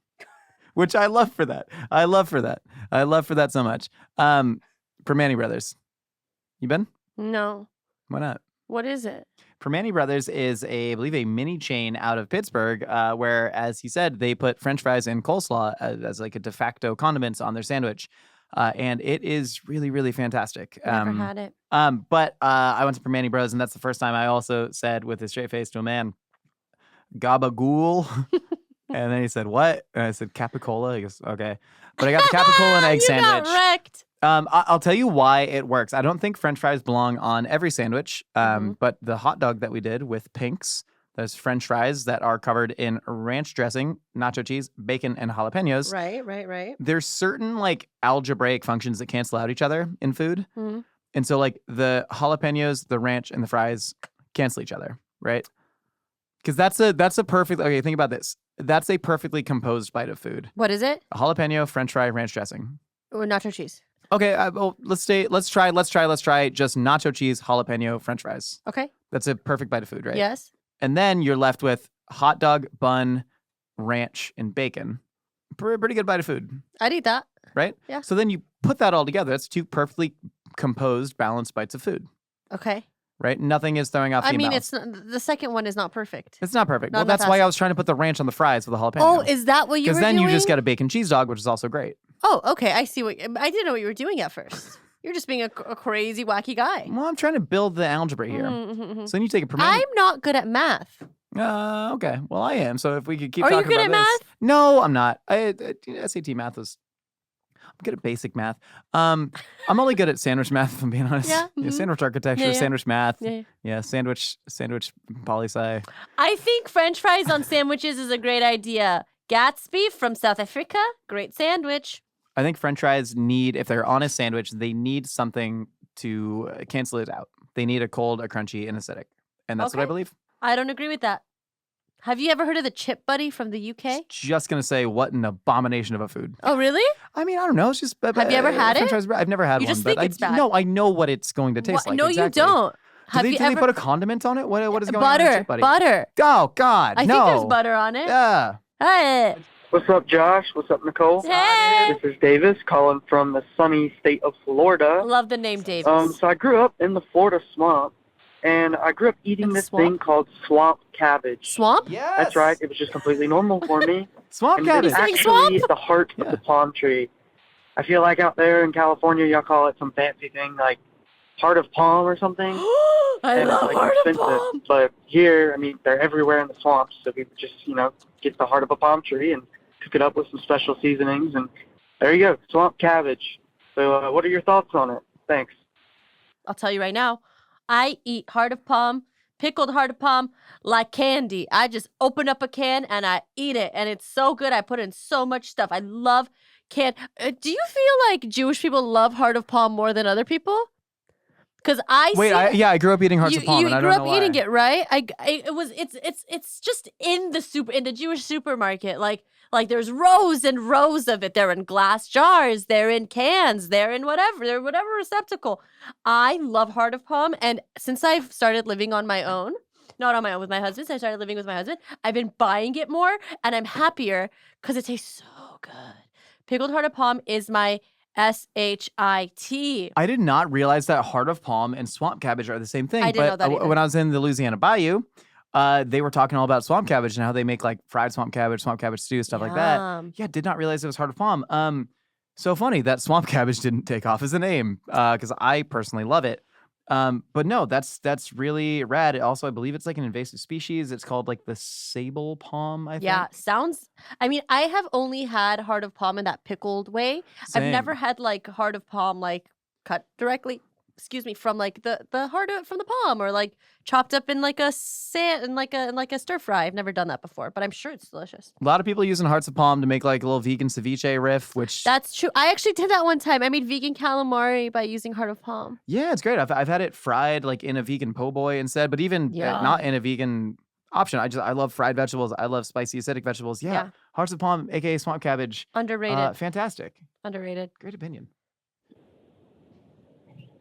which I love for that. I love for that so much. Permane Brothers. You been? No. Why not? What is it? Permane Brothers is I believe a mini chain out of Pittsburgh, where, as he said, they put French fries and coleslaw as like a de facto condiments on their sandwich. And it is really, really fantastic. Never had it. But I went to Permane Bros, and that's the first time I also said with a straight face to a man, gabagool. And then he said, what? And I said, capicola. He goes, okay. But I got the capicola and egg sandwich. Got wrecked. I'll tell you why it works. I don't think French fries belong on every sandwich, but the hot dog that we did with Pink's, there's French fries that are covered in ranch dressing, nacho cheese, bacon, and jalapenos. Right. There's certain like algebraic functions that cancel out each other in food. And so like the jalapenos, the ranch, and the fries cancel each other, right? Because that's a perfect, okay, think about this. That's a perfectly composed bite of food. What is it? A jalapeno, French fry, ranch dressing. Or nacho cheese. Okay, well, let's try just nacho cheese, jalapeno, French fries. Okay. That's a perfect bite of food, right? Yes. And then you're left with hot dog, bun, ranch, and bacon. Pretty good bite of food. I'd eat that. Right? Yeah. So then you put that all together. That's 2 perfectly composed, balanced bites of food. Okay. Right? Nothing is throwing off the mouth. it's not, the second one is not perfect. It's not perfect. Not Well, that's why I was trying to put the ranch on the fries with the jalapeno. Oh, is that what you were doing? Because then you just get a bacon cheese dog, which is also great. Oh, okay. I see I didn't know what you were doing at first. You're just being a crazy, wacky guy. Well, I'm trying to build the algebra here. Mm-hmm. So then you take a Permane. I'm not good at math. Okay. Well, I am. So if we could keep Are you talking good about at this. math? No, I'm not. SAT math was. I'm good at basic math. I'm only good at sandwich math, if I'm being honest. Yeah. Sandwich architecture, Yeah. sandwich math. Yeah. Sandwich poli-sci. I think French fries on sandwiches is a great idea. Gatsby from South Africa, great sandwich. I think French fries need, if they're on a sandwich, they need something to cancel it out. They need a cold, a crunchy, and acidic. And that's what I believe. I don't agree with that. Have you ever heard of the Chip Buddy from the UK? Just going to say, what an abomination of a food. Oh, really? I mean, I don't know. It's just. Have you ever had French it? fries, I've never had You one. just think but it's bad. No, I know what it's going to taste like. No, exactly. you don't. Do they put a condiment on it? What is going on? Butter. Butter. Oh, God. I think there's butter on it. Yeah. Hey. What's up, Josh? What's up, Nicole? Hey. This is Davis calling from the sunny state of Florida. Love the name Davis. So I grew up in the Florida swamp, and I grew up eating this thing called swamp cabbage. Swamp? Yes. That's right. It was just completely normal for me. Swamp cabbage. It's actually the heart of the palm tree. I feel like out there in California, y'all call it some fancy thing like heart of palm or something. I love heart of palm. But here, I mean, they're everywhere in the swamps, so we would just, get the heart of a palm tree and cook it up with some special seasonings, and there you go, swamp cabbage. So what are your thoughts on it? Thanks. I'll tell you right now, I eat heart of palm, pickled heart of palm, like candy. I just open up a can and I eat it, and it's so good. I put in so much stuff. I love can. Do you feel like Jewish people love heart of palm more than other people? Because I grew up eating hearts of palm, and I don't know why. You grew up eating it, right? It's just in the Jewish supermarket. Like, Like there's rows and rows of it. They're in glass jars. They're in cans. They're in whatever. They're whatever receptacle. I love Heart of Palm. And since I've started living on my own, not on my own with my husband, since I started living with my husband, I've been buying it more and I'm happier because it tastes so good. Pickled Heart of Palm is my SHIT. I did not realize that Heart of Palm and swamp cabbage are the same thing. I didn't know that either. When I was in the Louisiana Bayou, they were talking all about swamp cabbage and how they make like fried swamp cabbage stew, stuff like that. Yum. Yeah, did not realize it was Heart of Palm. So funny that swamp cabbage didn't take off as a name because I personally love it. But no, that's really rad. Also, I believe it's like an invasive species. It's called like the sable palm, I think. Yeah, I mean, I have only had Heart of Palm in that pickled way. Same. I've never had like Heart of Palm like cut directly, from like the heart from the palm or like chopped up in like a stir fry. I've never done that before, but I'm sure it's delicious. A lot of people using hearts of palm to make like a little vegan ceviche riff, which That's true. I actually did that one time. I made vegan calamari by using Heart of Palm. yeah, it's great. I've had it fried like in a vegan po' boy instead, but even not in a vegan option. I love fried vegetables. I love spicy acidic vegetables. Yeah. Hearts of palm, aka swamp cabbage. Underrated. Fantastic. Underrated. Great opinion.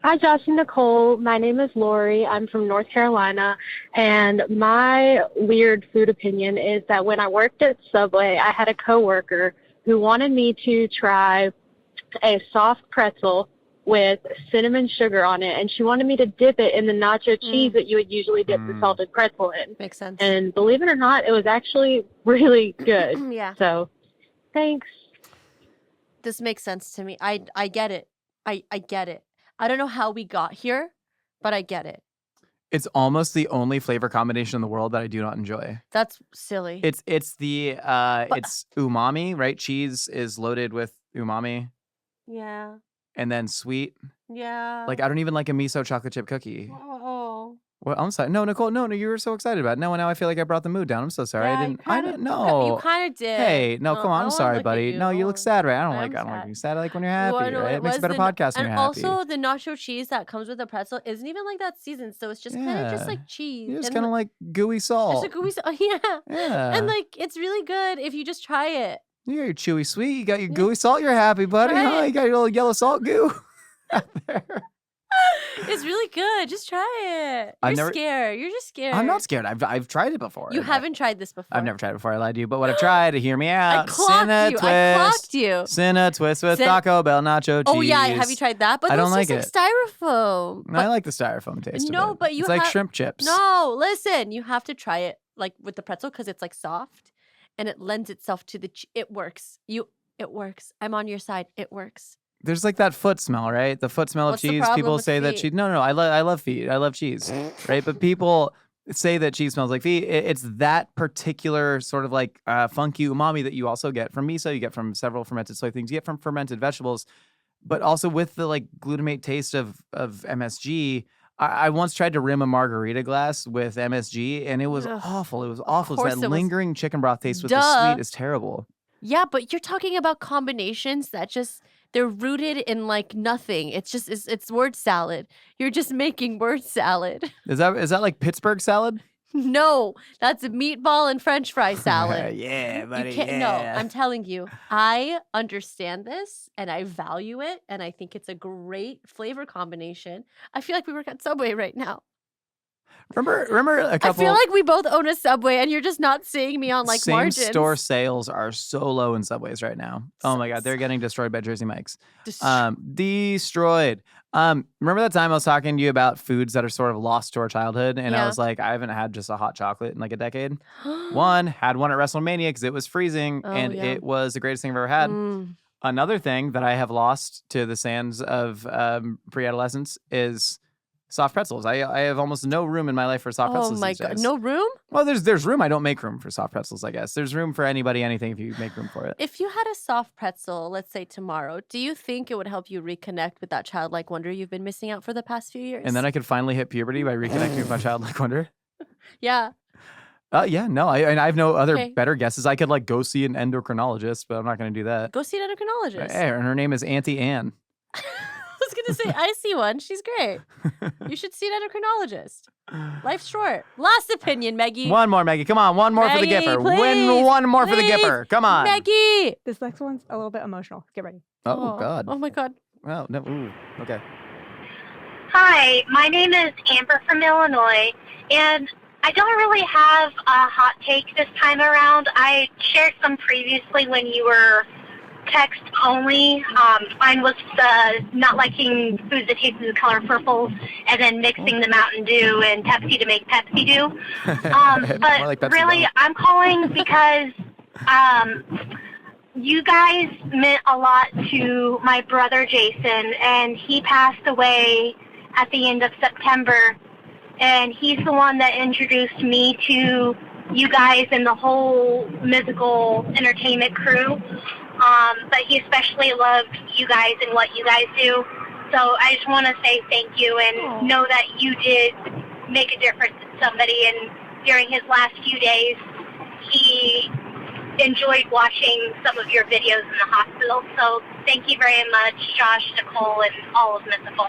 Hi, Josh and Nicole. My name is Lori. I'm from North Carolina, and my weird food opinion is that when I worked at Subway, I had a coworker who wanted me to try a soft pretzel with cinnamon sugar on it, and she wanted me to dip it in the nacho cheese that you would usually dip the salted pretzel in. Makes sense. And believe it or not, it was actually really good. Yeah. So, thanks. This makes sense to me. I get it. I get it. I don't know how we got here, but I get it. It's almost the only flavor combination in the world that I do not enjoy. That's silly. It's it's umami, right? Cheese is loaded with umami Yeah. and then sweet. Yeah. Like I don't even like a miso chocolate chip cookie. Oh. Well, I'm sorry. No, Nicole, no, you were so excited about it. No, now I feel like I brought the mood down. I'm so sorry. I didn't. You kind of did. Hey, no, Oh, come on. I I'm wanna sorry, look at buddy. No, you look sad, right? I don't like sad. being sad. I like when you're happy, Well, no, right? It makes a better podcast when and you're happy. also, the nacho cheese that comes with the pretzel isn't even like that seasoned, so it's just kind of just Yeah. like cheese. You're just and kind of like gooey salt. It's a gooey yeah. Yeah. And like it's really good if you just try it. You got your chewy sweet. You got your gooey salt. You're happy, buddy. Try Huh? it. You got your little yellow salt goo out there. It's really good. Just try it. I've You're never- scared. You're just scared. I'm not scared. I've tried it before. You haven't tried this before. I've never tried it before. I lied to you. But what I've tried, hear me I out. clocked you. I clocked you. Cinna twist with Taco Bell nacho cheese. Oh yeah, have you tried that? But I don't those like taste like styrofoam. I like the styrofoam taste. No, of it. but you it's like have- shrimp chips. No, listen. You have to try it like with the pretzel because it's like soft, and it lends itself to the. It works. It works. I'm on your side. It works. There's like that foot smell, right? The foot smell What's of the cheese. problem People with say that feet? cheese. No. I love feet. I love cheese, right? But people say that cheese smells like feet. It's that particular sort of like funky umami that you also get from miso. You get from several fermented soy things. You get from fermented vegetables, but also with the like glutamate taste of MSG. I once tried to rim a margarita glass with MSG, and it was Ugh. awful. It was awful. course It's that it was. lingering chicken broth taste with the Duh. sweet is terrible. Yeah, but you're talking about combinations that just they're rooted in like nothing. It's just it's word salad. You're just making word salad. Is that like Pittsburgh salad? No, that's a meatball and French fry salad. Yeah, buddy. You can't. No, I'm telling you, I understand this and I value it, and I think it's a great flavor combination. I feel like we work at Subway right now. Remember a couple. I feel like we both own a Subway, and you're just not seeing me on like same margins. store sales are so low in Subways right now. Oh my God, they're getting destroyed by Jersey Mike's. Destroyed. Remember that time I was talking to you about foods that are sort of lost to our childhood, and I Yeah. was like, I haven't had just a hot chocolate in like a decade. Had one at Wrestlemania because it was freezing, Oh, and yeah. it was the greatest thing I've ever had. Mm. Another thing that I have lost to the sands of pre-adolescence is soft pretzels. I have almost no room in my life for soft Oh pretzels my these God, days. no room. Well, there's room. I don't make room for soft pretzels, I guess. There's room for anybody, anything if you make room for it. If you had a soft pretzel, let's say tomorrow, do you think it would help you reconnect with that childlike wonder you've been missing out for the past few years? And then I could finally hit puberty by reconnecting with my childlike wonder. yeah. Yeah, no, I have no other Okay. better guesses. I could like go see an endocrinologist, but I'm not going to do that. Go see an endocrinologist. And her name is Auntie Anne. I was to say I see one. She's great. You should see an endocrinologist. Life's short. Last opinion, Maggie. One more, Maggie. Come on, one more for the Maggie, Gipper. please, Win one more for the please. Gipper. Come on. Maggie. This next one's a little bit emotional. Get ready. Oh, God. Oh, my God. Well, no. Ooh, okay. Hi, my name is Amber from Illinois, and I don't really have a hot take this time around. I shared some previously when you were text only. Mine was not liking foods that taste the color purple, and then mixing the Mountain Dew and Pepsi to make Pepsi Dew. But like Pepsi really, Bell. I'm calling because you guys meant a lot to my brother Jason, and he passed away at the end of September. And he's the one that introduced me to you guys and the whole Mythical entertainment crew. But he especially loved you guys and what you guys do. So I just want to say thank you and know that you did make a difference in somebody. And during his last few days, he enjoyed watching some of your videos in the hospital. So thank you very much, Josh, Nicole, and all of Mythical.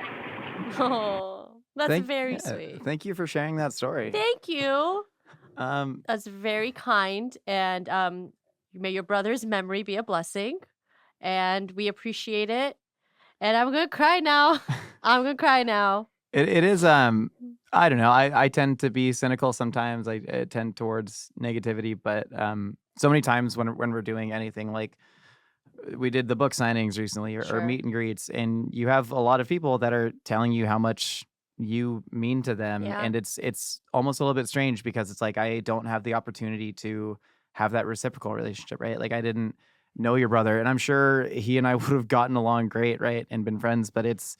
Oh, that's very sweet. Thank you for sharing that story. Thank you. Um, That's very kind. And may your brother's memory be a blessing. And we appreciate it. And I'm going to cry now. I'm going to cry now. it is, I don't know. I tend to be cynical sometimes. I tend towards negativity, but so many times when we're doing anything like we did the book signings recently or Sure. meet and greets, and you have a lot of people that are telling you how much you mean to them. Yeah. And it's almost a little bit strange because it's like I don't have the opportunity to have that reciprocal relationship, right? Like I didn't know your brother, and I'm sure he and I would have gotten along great, right? And been friends, but it's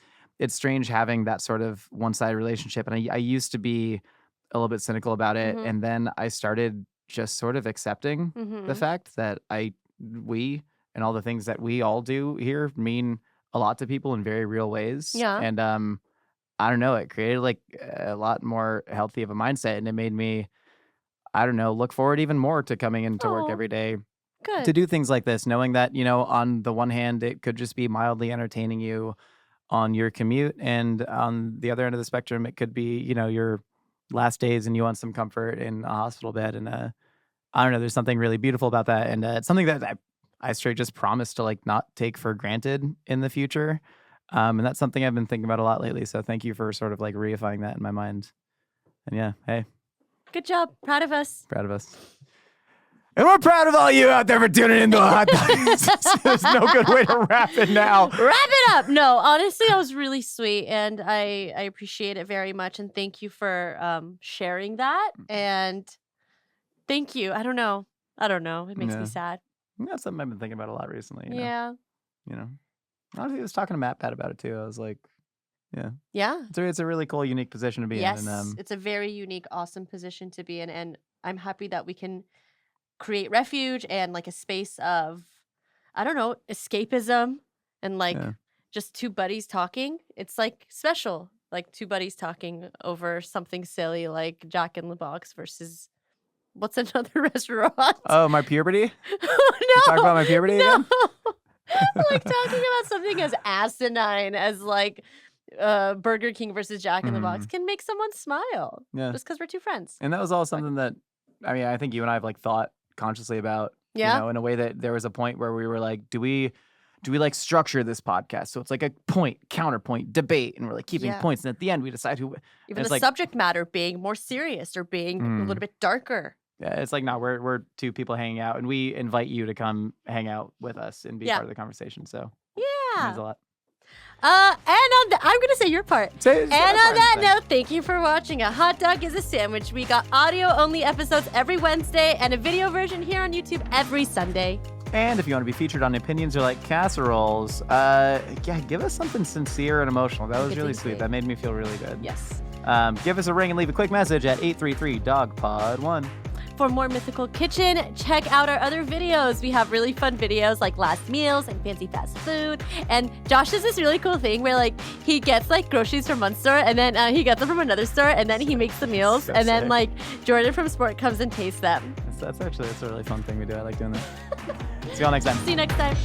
strange having that sort of one-sided relationship. And I used to be a little bit cynical about it. Mhm. And then I started just sort of accepting the Mhm. fact that we and all the things that we all do here mean a lot to people in very real ways. Yeah. And I don't know, it created like a lot more healthy of a mindset, and it made me, I don't know, look forward even more to coming into work Aw. every day Good. to do things like this, knowing that, on the one hand, it could just be mildly entertaining you on your commute, and on the other end of the spectrum, it could be, your last days and you want some comfort in a hospital bed. And I don't know, there's something really beautiful about that, and it's something that I straight just promise to like not take for granted in the future. And that's something I've been thinking about a lot lately. So thank you for sort of like reifying that in my mind. And yeah, hey, Good job. Proud of us. proud of us. And we're proud of all you out there for tuning into a hot dog. There's no good way to wrap it now. Wrap it up. No, honestly, that was really sweet, and I appreciate it very much. And thank you for sharing that. And thank you. I don't know. It makes Yeah. me sad. That's something I've been thinking about a lot recently. Yeah. Honestly, I was talking to Matt Pat about it too. I was like, Yeah. it's a really cool, unique position to be Yes. in. And It's a very unique, awesome position to be in. And I'm happy that we can create refuge and like a space of, I don't know, escapism and like Yeah. just two buddies talking. It's like special, like two buddies talking over something silly like Jack in the Box versus what's another restaurant? oh, my puberty? no. Talk about my puberty No. again? Like talking about something as asinine as like Burger King versus Jack in the Box can make someone smile Yeah. just because we're two friends. And that was all something that, I think you and I have like thought consciously about, Yeah. in a way that there was a point where we were like, do we like structure this podcast so it's like a point, counterpoint, debate, and we're like keeping Yeah. points, and at the end we decide who. Even it's the like- subject matter being more serious or being a little bit darker. Yeah, it's like, no, we're two people hanging out, and we invite you to come hang out with us and be Yeah. part of the conversation. So it Yeah. means a lot. And on I'm gonna say your part. Say And on that note, note, thank you for watching A Hot Dog is a Sandwich. We got audio-only episodes every Wednesday and a video version here on YouTube every Sunday. and if you want to be featured on Opinions or like Casseroles, give us something sincere and emotional. That was Good really thing, sweet. babe. That made me feel really good. Yes. Give us a ring and leave a quick message at 833-DOG-POD1. For more Mythical Kitchen, check out our other videos. We have really fun videos like last meals and fancy fast food. And Josh does this really cool thing where like he gets like groceries from one store and then he gets them from another store and then he makes the meals So and then sick. like Jordan from Sport comes and tastes them. That's a really fun thing we do. I like doing that. See y'all next time. See you next time.